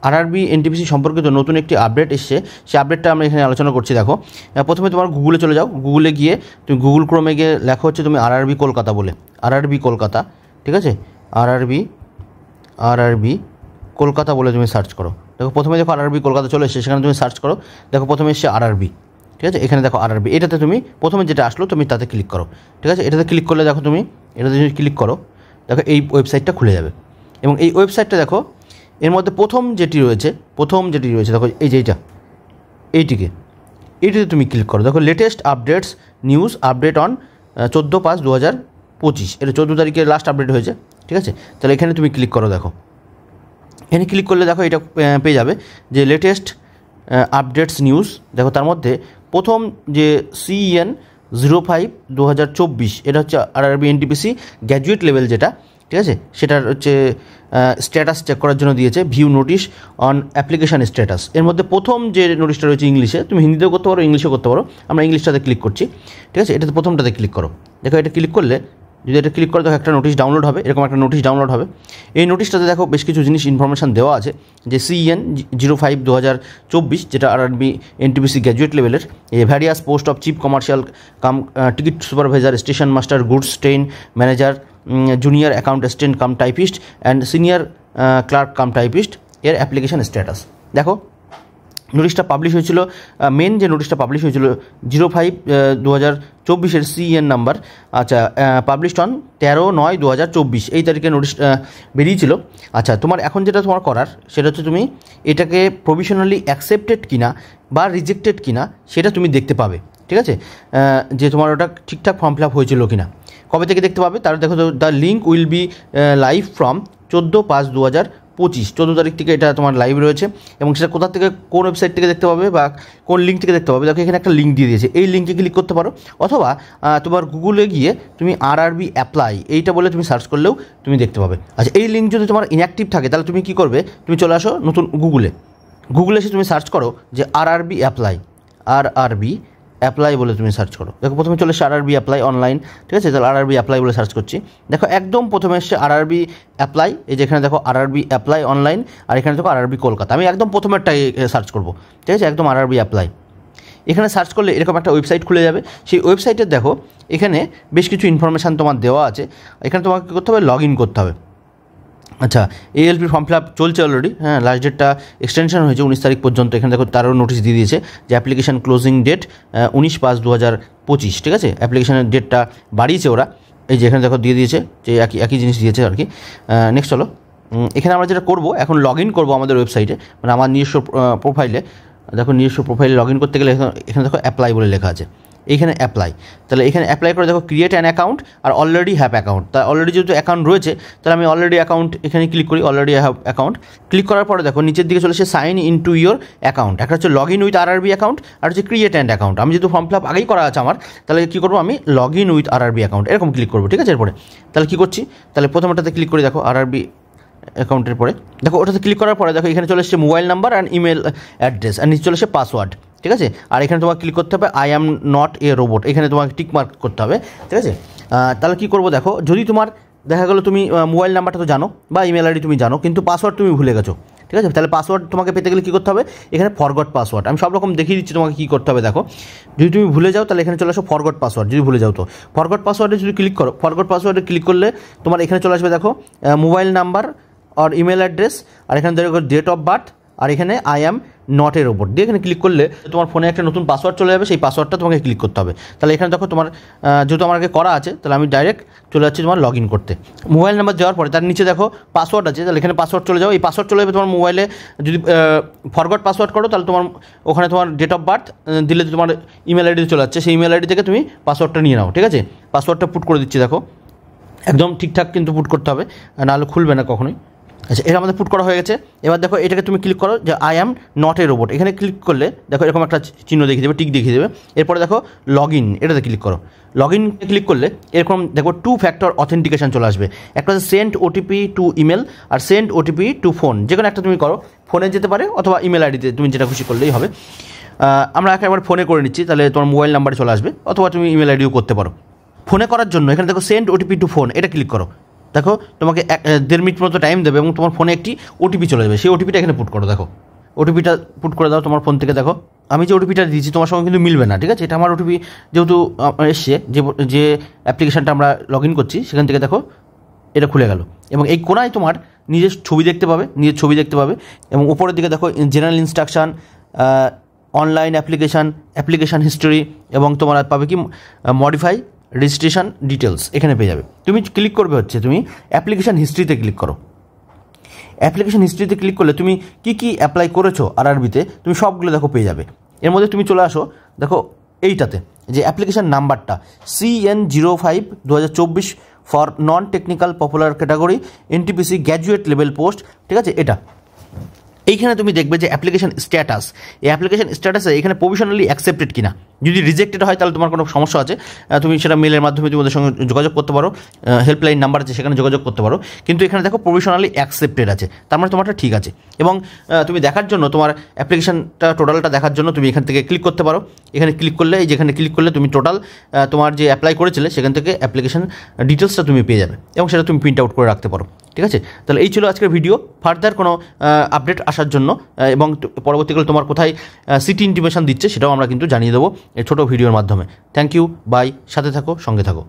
RRB NTPC সম্পর্কিত নতুন একটি আপডেট এসছে, সেই আপডেটটা আমরা এখানে আলোচনা করছি। দেখো প্রথমে তোমার গুগলে চলে যাও, গুগলে গিয়ে তুমি গুগল ক্রোমে গিয়ে লেখো হচ্ছে তুমি আরআরবি কলকাতা বলে, আরআরবি কলকাতা, ঠিক আছে, আরআরবি কলকাতা বলে তুমি সার্চ করো। দেখো প্রথমে দেখো আরআরবি কলকাতা চলে এসেছে, সেখানে তুমি সার্চ করো। দেখো প্রথমে এসছে আরআরবি, ঠিক আছে, এখানে দেখো আরআরবি, এটাতে তুমি প্রথমে যেটা আসলো তুমি তাতে ক্লিক করো, ঠিক আছে। এটাতে ক্লিক করলে দেখো তুমি এটাতে যদি ক্লিক করো, দেখো এই ওয়েবসাইটটা খুলে যাবে। এবং এই ওয়েবসাইটটা দেখো এর মধ্যে প্রথম যেটি রয়েছে দেখো এই যে এইটিতে তুমি ক্লিক করো। দেখো latest updates news update on 14/5/2025, এটা 14 তারিখের লাস্ট আপডেট হয়েছে, ঠিক আছে। তাহলে এখানে তুমি ক্লিক করো। দেখো এখানে ক্লিক করলে দেখো এটা পেয়ে যাবে যে লেটেস্ট আপডেটস নিউজ। দেখো তার মধ্যে প্রথম যে CEN 05/2024, এটা হচ্ছে আরআরবি এনটিপিসি গ্র্যাজুয়েট লেভেল যেটা, ঠিক আছে, সেটার হচ্ছে স্ট্যাটাস চেক করার জন্য দিয়েছে, view notice on application status. এর মধ্যে প্রথম যে নোটিশটা রয়েছে ইংলিশে, তুমি হিন্দিতেও করতে পারো, ইংলিশেও করতে পারো, আমরা ইংলিশটাতে ক্লিক করছি, ঠিক আছে। এটাতে প্রথমটাতে ক্লিক করো। দেখো এটা ক্লিক করলে, যদি এটা ক্লিক করো দেখো একটা নোটিশ ডাউনলোড হবে, এরকম একটা নোটিশ ডাউনলোড হবে। এই নোটিশটাতে দেখো বেশ কিছু জিনিস ইনফরমেশান দেওয়া আছে, যে CEN 05/2024 যেটা আরআরবি এনটিপিসি গ্র্যাজুয়েট লেভেলের, various post of chief commercial cum ticket supervisor, station master, goods train manager, junior account assistant cum typist and senior clerk cum typist এর অ্যাপ্লিকেশান স্ট্যাটাস। দেখো নোটিশটা পাবলিশ হয়েছিল, main যে নোটিশটা publish হয়েছিল 05/2024 CEN number, আচ্ছা, published on 13/9/2024 এই তারিখে নোটিশ বেরিয়েছিল। আচ্ছা, তোমার এখন যেটা তোমার করার সেটা হচ্ছে তুমি এটাকে প্রভিশনালি অ্যাকসেপ্টেড কিনা বা রিজেক্টেড কিনা সেটা তুমি দেখতে পাবে, ঠিক আছে, যে তোমার ওটা ঠিকঠাক ফর্ম ফিল আপ হয়েছিল কিনা। কবে থেকে দেখতে পাবে? তার দেখো the link will be live from 14/5/2025, 14 তারিখ থেকে এটা তোমার লাইভ রয়েছে। এবং সেটা কোথা থেকে, কোন ওয়েবসাইট থেকে দেখতে পাবে বা কোন লিঙ্ক থেকে দেখতে পাবে, দেখো এখানে একটা লিঙ্ক দিয়ে দিয়েছে, এই লিঙ্কে ক্লিক করতে পারো, অথবা তোমার গুগলে গিয়ে তুমি আরআরবি অ্যাপ্লাই এইটা বলে তুমি সার্চ করলেও তুমি দেখতে পাবে। আচ্ছা, এই লিঙ্ক যদি তোমার ইনঅ্যাক্টিভ থাকে তাহলে তুমি কী করবে, তুমি চলে আসো নতুন গুগলে এসে তুমি সার্চ করো যে আরআরবি অ্যাপ্লাই বলে তুমি সার্চ করো। দেখো প্রথমে চলে এসছে আরআরবি অ্যাপ্লাই অনলাইন, ঠিক আছে, তাহলে আরআরবি অ্যাপ্লাই বলে সার্চ করছি। দেখো একদম প্রথমে এসছে আরআরবি অ্যাপ্লাই, এই যেখানে দেখো আরআরবি অ্যাপ্লাই অনলাইন, আর এখানে দেখো আরআরবি কলকাতা। আমি একদম প্রথমেরটাই সার্চ করবো, ঠিক আছে, একদম আরআরবি অ্যাপ্লাই। এখানে সার্চ করলে এরকম একটা ওয়েবসাইট খুলে যাবে। সেই ওয়েবসাইটে দেখো এখানে বেশ কিছু ইনফরমেশান তোমার দেওয়া আছে। এখানে তোমাকে কী করতে হবে, লগ ইন করতে হবে। আচ্ছা, ALP ফর্ম ফিল আপ চলছে অলরেডি, হ্যাঁ, লাস্ট ডেটটা এক্সটেনশন হয়েছে 19 তারিখ পর্যন্ত। এখানে দেখো তারও নোটিশ দিয়ে দিয়েছে যে অ্যাপ্লিকেশান ক্লোজিং ডেট 19/5/2025, ঠিক আছে, অ্যাপ্লিকেশানের ডেটটা বাড়িয়েছে ওরা, এই যে এখানে দেখো দিয়ে দিয়েছে, যে একই জিনিস দিয়েছে আর কি। নেক্সট চলো, এখানে আমরা যেটা করবো, এখন লগ ইন করবো আমাদের ওয়েবসাইটে, মানে আমার নিজস্ব প্রোফাইলে। দেখো নিজস্ব প্রোফাইলে লগ ইন করতে গেলে এখানে দেখো অ্যাপ্লাই বলে লেখা আছে, এইখানে অ্যাপ্লাই। তাহলে এখানে অ্যাপ্লাই করে দেখো ক্রিয়েট অ্যান অ্যাকাউন্ট, আর অলরেডি হ্যাভ অ্যাকাউন্ট, তা অলরেডি যেহেতু অ্যাকাউন্ট রয়েছে তাহলে আমি অলরেডি অ্যাকাউন্ট এখানে ক্লিক করি, অলরেডি হ্যাভ অ্যাকাউন্ট। ক্লিক করার পরে দেখো নিচের দিকে চলে এসে sign in to your account, একটা হচ্ছে log in with RRB account, আর হচ্ছে ক্রিয়েট অ্যান্ড অ্যাকাউন্ট। আমি যেহেতু ফর্ম ফিল আপ আগেই করা আছে আমার, তাহলে কী করবো, আমি log in with RRB account এরকম ক্লিক করবো, ঠিক আছে। এরপরে তাহলে কী করছি, তাহলে প্রথমটাতে ক্লিক করি, দেখো আরআরবি অ্যাকাউন্টের পরে দেখো ওটাতে ক্লিক করার পরে দেখো এখানে চলে এসছে mobile number and email address, আর নিচে চলে এসে পাসওয়ার্ড, ঠিক আছে। আর এখানে তোমাকে ক্লিক করতে হবে I am not a robot, এখানে তোমাকে টিক মার্ক করতে হবে, ঠিক আছে। তাহলে কী করবো, দেখো যদি তোমার দেখা গেলো তুমি মোবাইল নাম্বারটা তো জানো বা ইমেল আইডি তুমি জানো, কিন্তু পাসওয়ার্ড তুমি ভুলে গেছো, ঠিক আছে, তাহলে পাসওয়ার্ড তোমাকে পেতে গেলে কী করতে হবে, এখানে ফরগট পাসওয়ার্ড। আমি সব রকম দেখিয়ে দিচ্ছি তোমাকে কী করতে হবে। দেখো যদি তুমি ভুলে যাও তাহলে এখানে চলে আসো ফরগট পাসওয়ার্ড, যদি ভুলে যাও তো ফরগট পাসওয়ার্ডে যদি ক্লিক করো, ফরগট পাসওয়ার্ডে ক্লিক করলে তোমার এখানে চলে আসবে দেখো মোবাইল নাম্বার আর ইমেল অ্যাড্রেস, আর এখানে দেখো ডেট অফ বার্থ, আর এখানে আই অ্যাম নট এর ওপর দিয়ে এখানে ক্লিক করলে তোমার ফোনে একটা নতুন পাসওয়ার্ড চলে যাবে, সেই পাসওয়ার্ডটা তোমাকে ক্লিক করতে হবে। তাহলে এখানে দেখো তোমার যেহেতু আমার আগে করা আছে, তাহলে আমি ডাইরেক্ট চলে যাচ্ছি তোমার লগ ইন করতে। মোবাইল নাম্বার দেওয়ার পরে তার নিচে দেখো পাসওয়ার্ড আছে, তাহলে এখানে পাসওয়ার্ড চলে যাও, এই পাসওয়ার্ড চলে যাবে তোমার মোবাইলে। যদি ফরগট পাসওয়ার্ড করো তাহলে তোমার ওখানে তোমার ডেট অফ বার্থ দিলে তোমার ইমেল আইডি চলে যাচ্ছে, সেই ইমেল আইডি থেকে তুমি পাসওয়ার্ডটা নিয়ে নাও, ঠিক আছে। পাসওয়ার্ডটা পুট করে দিচ্ছি, দেখো একদম ঠিকঠাক কিন্তু পুট করতে হবে, নাহলে খুলবে না কখনোই। আচ্ছা, এটা আমাদের পুট করা হয়ে গেছে। এবার দেখো এটাকে তুমি ক্লিক করো যে I am not a robot, এখানে ক্লিক করলে দেখো এরকম একটা চিহ্ন দেখিয়ে দেবে, টিক দেখিয়ে দেবে। এরপরে দেখো লগ ইন, এটাতে ক্লিক করো। লগ ইন ক্লিক করলে এরকম দেখো 2 ফ্যাক্টর অথেন্টিকেশন চলে আসবে, একটা হচ্ছে সেন্ড ওটিপি টু ইমেল আর সেন্ড ওটিপি টু ফোন, যে কোনো একটা তুমি করো, ফোনে যেতে পারে অথবা ইমেল আইডিতে, তুমি যেটা খুশি করলেই হবে। আমরা একবার ফোনে করে নিচ্ছি, তাহলে তোমার মোবাইল নাম্বারে চলে আসবে, অথবা তুমি ইমেল আইডিও করতে পারো। ফোনে করার জন্য এখানে দেখো সেন্ড ওটিপি টু ফোন, এটা ক্লিক করো, দেখো তোমাকে 1.5 মিনিট মতো টাইম দেবে এবং তোমার ফোনে একটি ওটিপি চলে যাবে। সেই ওটিপিটা এখানে পুট করো। দেখো ওটিপিটা পুট করে দাও তোমার ফোন থেকে। দেখো আমি যে ওটিপিটা দিয়েছি তোমার সঙ্গে কিন্তু মিলবে না, ঠিক আছে? এটা আমার ওটিপি যেহেতু এসছে, যে অ্যাপ্লিকেশানটা আমরা লগ ইন করছি সেখান থেকে দেখো এটা খুলে গেল এবং এই কোণায় তোমার নিজের ছবি দেখতে পাবে এবং উপরের দিকে দেখো general instruction, online application history এবং তোমার পাবে কি মডিফাই রেজিস্ট্রেশন ডিটেলস এখানে পেয়ে যাবে। তুমি ক্লিক করবে হচ্ছে তুমি অ্যাপ্লিকেশান হিস্ট্রিতে ক্লিক করো। অ্যাপ্লিকেশান হিস্ট্রিতে ক্লিক করলে তুমি কী অ্যাপ্লাই করেছো আরআরবিতে তুমি সবগুলো দেখো পেয়ে যাবে। এর মধ্যে তুমি চলে আসো দেখো এইটাতে যে অ্যাপ্লিকেশান নাম্বারটা CN05/2024 for non technical popular category NTPC graduate level post, ঠিক আছে? এটা এইখানে তুমি দেখবে যে অ্যাপ্লিকেশান স্ট্যাটাস, এই অ্যাপ্লিকেশান স্ট্যাটাসে এখানে প্রভিশনালি অ্যাকসেপ্টেড কিনা। যদি রিজেক্টেড হয় তাহলে তোমার কোনো সমস্যা আছে, তুমি সেটা মেলের মাধ্যমে তোমাদের সঙ্গে যোগাযোগ করতে পারো, হেল্পলাইন নাম্বার আছে সেখানে যোগাযোগ করতে পারো। কিন্তু এখানে দেখো প্রভিশনালি অ্যাকসেপ্টেড আছে, তার মানে তোমারটা ঠিক আছে। এবং তুমি দেখার জন্য তোমার অ্যাপ্লিকেশানটা টোটালটা দেখার জন্য তুমি এখান থেকে ক্লিক করতে পারো। এখানে ক্লিক করলে যেখানে ক্লিক করলে তুমি টোটাল তোমার যে অ্যাপ্লাই করেছিলে সেখান থেকে অ্যাপ্লিকেশান ডিটেলসটা তুমি পেয়ে যাবে এবং সেটা তুমি প্রিন্ট আউট করে রাখতে পারো, ঠিক আছে? তাহলে এই ছিল আজকের ভিডিও। ফার্দার কোনো আপডেট আসার জন্য এবং পরবর্তীকালে তোমার কোথায় সিটি ইন্টিমেশন দিচ্ছে সেটাও আমরা কিন্তু জানিয়ে দেবো এই ছোটো ভিডিওর মাধ্যমে। থ্যাংক ইউ, বাই, সাথে থাকো, সঙ্গে থাকো।